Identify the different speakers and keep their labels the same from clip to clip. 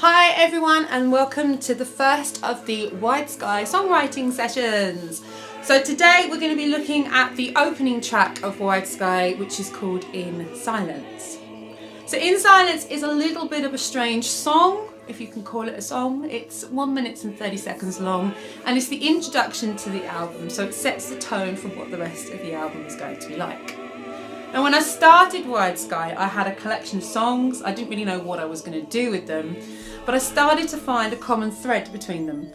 Speaker 1: Hi everyone, and welcome to the first of the Wide Sky songwriting sessions. So today we're going to be looking at the opening track of Wide Sky, which is called In Silence. So In Silence is a little bit of a strange song, if you can call it a song. It's 1 minute and 30 seconds long, and it's the introduction to the album, so it sets the tone for what the rest of the album is going to be like. Now when I started Wide Sky, I had a collection of songs. I didn't really know what I was going to do with them, but I started to find a common thread between them.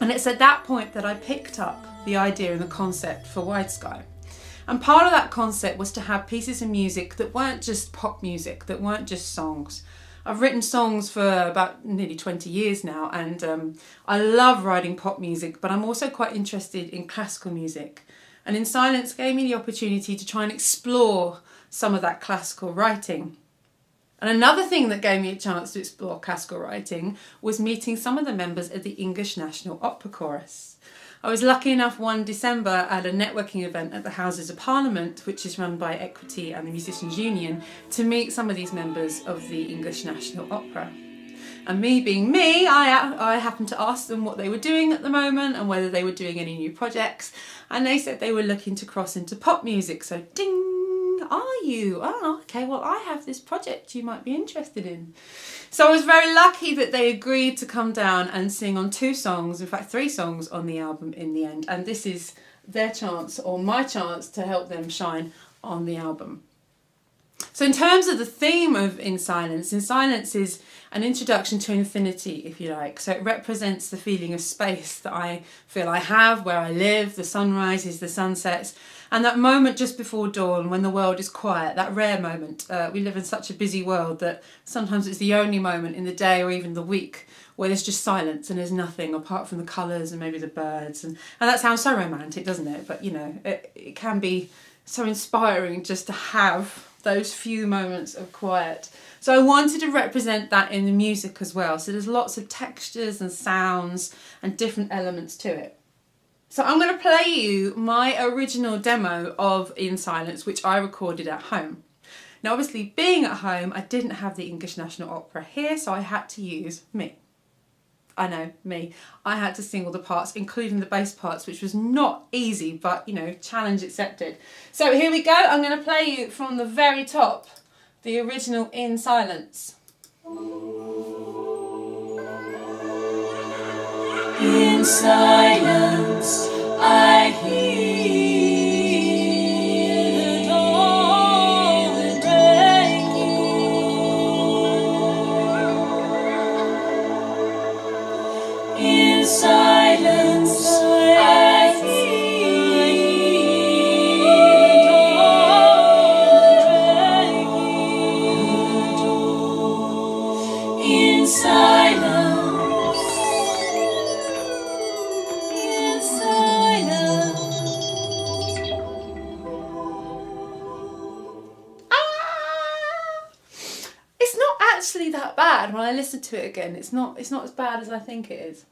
Speaker 1: And it's at that point that I picked up the idea and the concept for Wide Sky. And part of that concept was to have pieces of music that weren't just pop music, that weren't just songs. I've written songs for about nearly 20 years now, and I love writing pop music, but I'm also quite interested in classical music. And In Silence gave me the opportunity to try and explore some of that classical writing. And another thing that gave me a chance to explore classical writing was meeting some of the members of the English National Opera Chorus. I was lucky enough one December at a networking event at the Houses of Parliament, which is run by Equity and the Musicians Union, to meet some of these members of the English National Opera. And me being me, I happened to ask them what they were doing at the moment and whether they were doing any new projects. And they said they were looking to cross into pop music. So ding, are you? Oh, okay, well I have this project you might be interested in. So I was very lucky that they agreed to come down and sing on 2 songs, in fact 3 songs on the album in the end. And this is their chance, or my chance, to help them shine on the album. So in terms of the theme of In Silence is an introduction to infinity, if you like. So it represents the feeling of space that I feel I have where I live, the sunrises, the sunsets, and that moment just before dawn when the world is quiet, that rare moment. We live in such a busy world that sometimes it's the only moment in the day or even the week where there's just silence and there's nothing apart from the colours and maybe the birds. And that sounds so romantic, doesn't it? But, you know, it can be so inspiring just to have those few moments of quiet. So I wanted to represent that in the music as well. So there's lots of textures and sounds and different elements to it. So I'm going to play you my original demo of In Silence, which I recorded at home. Now obviously being at home, I didn't have the English National Opera here, so I had to use me. I know, me. I had to sing all the parts, including the bass parts, which was not easy, but, you know, challenge accepted. So here we go. I'm going to play you from the very top, the original In Silence. In silence, I hear the dawn breaking. In silence, I hear the dawn breaking. In silence. Actually that bad. When I listen to it again, it's not as bad as I think it is.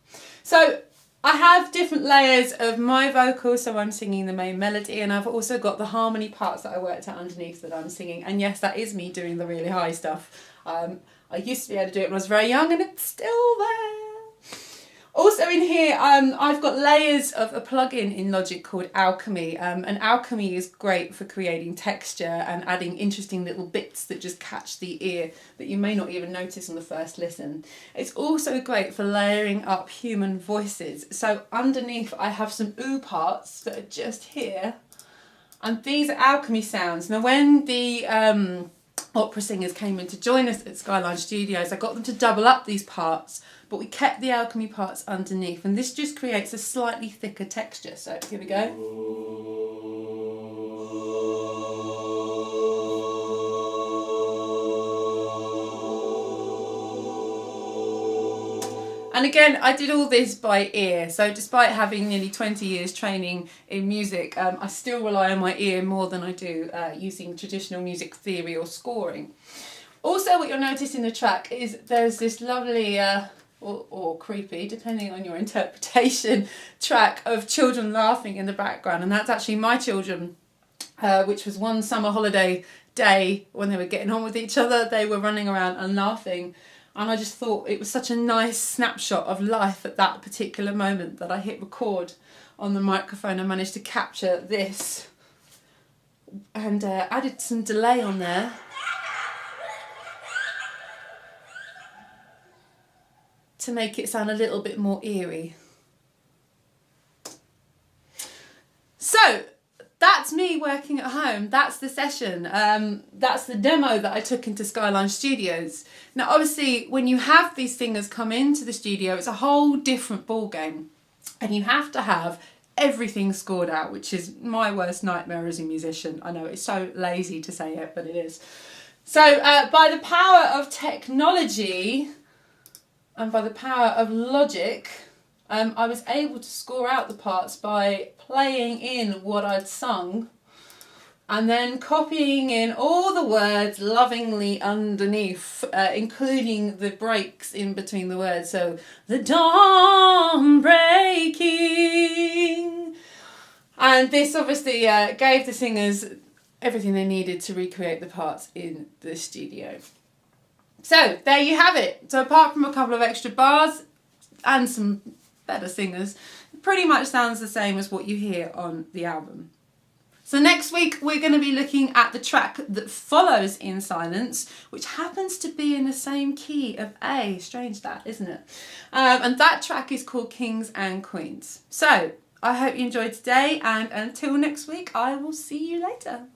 Speaker 1: So I have different layers of my vocals, so I'm singing the main melody, and I've also got the harmony parts that I worked out underneath that I'm singing. And yes, that is me doing the really high stuff. I used to be able to do it when I was very young, and it's still there. Also in here, I've got layers of a plugin in Logic called Alchemy, and Alchemy is great for creating texture and adding interesting little bits that just catch the ear that you may not even notice on the first listen. It's also great for layering up human voices. So underneath I have some ooh parts that are just here, and these are Alchemy sounds. Now when the opera singers came in to join us at Skyline Studios, I got them to double up these parts, but we kept the Alchemy parts underneath, and this just creates a slightly thicker texture. So here we go. And again, I did all this by ear, so despite having nearly 20 years training in music, I still rely on my ear more than I do using traditional music theory or scoring. Also, what you'll notice in the track is there's this lovely, or creepy, depending on your interpretation, track of children laughing in the background, and that's actually my children, which was one summer holiday day when they were getting on with each other. They were running around and laughing And I just thought it was such a nice snapshot of life at that particular moment that I hit record on the microphone and managed to capture this and added some delay on there to make it sound a little bit more eerie. So that's me working at home. That's the session. That's the demo that I took into Skyline Studios. Now, obviously, when you have these singers come into the studio, it's a whole different ball game, and you have to have everything scored out, which is my worst nightmare as a musician. I know it's so lazy to say it, but it is. So, by the power of technology and by the power of logic, I was able to score out the parts by playing in what I'd sung and then copying in all the words lovingly underneath, including the breaks in between the words. So, the dawn breaking. And this obviously gave the singers everything they needed to recreate the parts in the studio. So, there you have it. So, apart from a couple of extra bars and some better singers, it pretty much sounds the same as what you hear on the album. So next week we're going to be looking at the track that follows In Silence, which happens to be in the same key of A. Strange that, isn't it? And that track is called Kings and Queens. So I hope you enjoyed today, and until next week I will see you later.